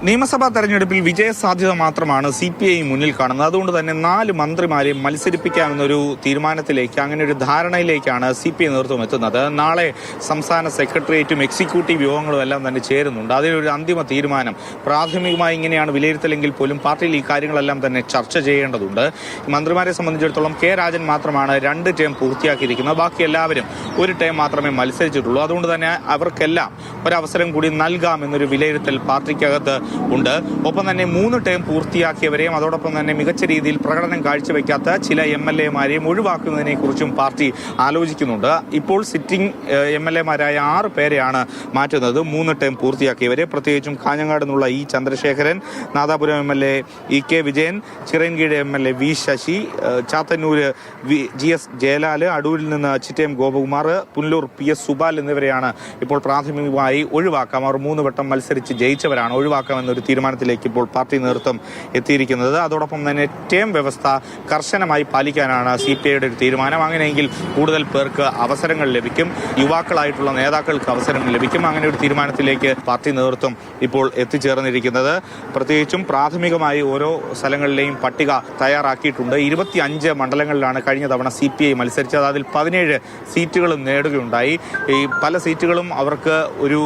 നിയമസഭാ തെരഞ്ഞെടുപ്പിൽ വിജയസാധ്യത മാത്രമാണ് CPI മുന്നിൽ കാണുന്നത്. അതുകൊണ്ട് തന്നെ 4 മന്ത്രിമാരെ മത്സരിപ്പിക്കാമെന്നൊരു തീരുമാനത്തിലേക്ക്, അങ്ങനെ ഒരു ധാരണയിലേക്കാണ് CPI നേതൃത്വം എത്തുന്നത്. നാളെ സംസ്ഥാന സെക്രട്ടേറിയറ്റും എക്സിക്യൂട്ടീവ് യോഗങ്ങളും എല്ലാം തന്നെ ചേരുന്നുണ്ട്. അതിലൊരു അന്തിമ തീരുമാനം പ്രാഥമികമായി ഇങ്ങനെയാണ് വിലയിരുത്തലെങ്കിൽ പോലും പാർട്ടിയിൽ ഈ കാര്യങ്ങളെല്ലാം തന്നെ ചർച്ച ചെയ്യേണ്ടതുണ്ട്. മന്ത്രിമാരെ സംബന്ധിച്ചിടത്തോളം കെ രാജൻ മാത്രമാണ് 2 ടേം പൂർത്തിയാക്കിയിരിക്കുന്നത്. ബാക്കി എല്ലാവരും 1 ടേം മാത്രമേ മത്സരിച്ചിട്ടുള്ളൂ. അതുകൊണ്ട് തന്നെ അവർക്കെല്ലാം ഒരവസരം കൂടി നൽകാമെന്നൊരു വിലയിരുത്തൽ പാർട്ടിക്കകത്ത് ഉണ്ട്. ഒപ്പം തന്നെ 3 ടേം പൂർത്തിയാക്കിയവരെയും അതോടൊപ്പം തന്നെ മികച്ച രീതിയിൽ പ്രകടനം കാഴ്ചവെക്കാത്ത ചില MLA-മാരെയും ഒഴിവാക്കുന്നതിനെ കുറിച്ചും പാർട്ടി ആലോചിക്കുന്നുണ്ട്. ഇപ്പോൾ സിറ്റിംഗ് MLA-മാരായ 6 പേരെയാണ് മാറ്റുന്നത്. 3 ടേം പൂർത്തിയാക്കിയവരെ, പ്രത്യേകിച്ചും കാഞ്ഞങ്ങാട് നിന്നുള്ള E. Chandrasekharan, Nadapuram MLA EK Vijayan, Chirayinkeezhu MLA V. Sasi, Chathannoor GS ജയലാല്, അടൂരിൽ നിന്ന് ചിറ്റയം ഗോപകുമാർ, പുനലൂർ PS സുബാൽ എന്നിവരെയാണ് ഇപ്പോൾ പ്രാഥമികമായി ഒഴിവാക്കാം. അവർ 3 വട്ടം മത്സരിച്ച് ജയിച്ചവരാണ്. ഒഴിവാക്കാമെന്നൊരു തീരുമാനത്തിലേക്ക് ഇപ്പോൾ പാർട്ടി നേതൃത്വം എത്തിയിരിക്കുന്നത്. അതോടൊപ്പം തന്നെ ടേം വ്യവസ്ഥ കർശനമായി പാലിക്കാനാണ് CPIയുടെ ഒരു തീരുമാനം. അങ്ങനെയെങ്കിൽ കൂടുതൽ പേർക്ക് അവസരങ്ങൾ ലഭിക്കും, യുവാക്കളായിട്ടുള്ള നേതാക്കൾക്ക് അവസരങ്ങൾ ലഭിക്കും. അങ്ങനെ ഒരു തീരുമാനത്തിലേക്ക് പാർട്ടി നേതൃത്വം ഇപ്പോൾ എത്തിച്ചേർന്നിരിക്കുന്നത്. പ്രത്യേകിച്ചും പ്രാഥമികമായി ഓരോ സ്ഥലങ്ങളിലെയും പട്ടിക തയ്യാറാക്കിയിട്ടുണ്ട്. 25 മണ്ഡലങ്ങളിലാണ് കഴിഞ്ഞ തവണ CPI മത്സരിച്ചത്. അതിൽ 17 സീറ്റുകളും നേടുകയുണ്ടായി. ഈ പല സീറ്റുകളും അവർക്ക് ഒരു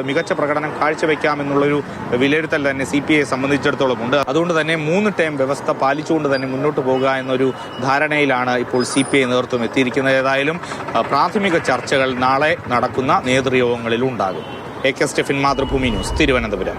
മികച്ച പ്രകടനം കാഴ്ചവെക്കാമെന്നുള്ളൊരു വിലയിരുത്തൽ തന്നെ CPIയെ സംബന്ധിച്ചിടത്തോളം ഉണ്ട്. അതുകൊണ്ട് തന്നെ 3 ടേം വ്യവസ്ഥ പാലിച്ചുകൊണ്ട് തന്നെ മുന്നോട്ട് പോകുക എന്നൊരു ധാരണയിലാണ് ഇപ്പോൾ CPI നേതൃത്വം എത്തിയിരിക്കുന്നത്. ഏതായാലും പ്രാഥമിക ചർച്ചകൾ നാളെ നടക്കുന്ന നേതൃയോഗങ്ങളിൽ ഉണ്ടാകും. AK Stephin, Mathrubhumi news, Thiruvananthapuram.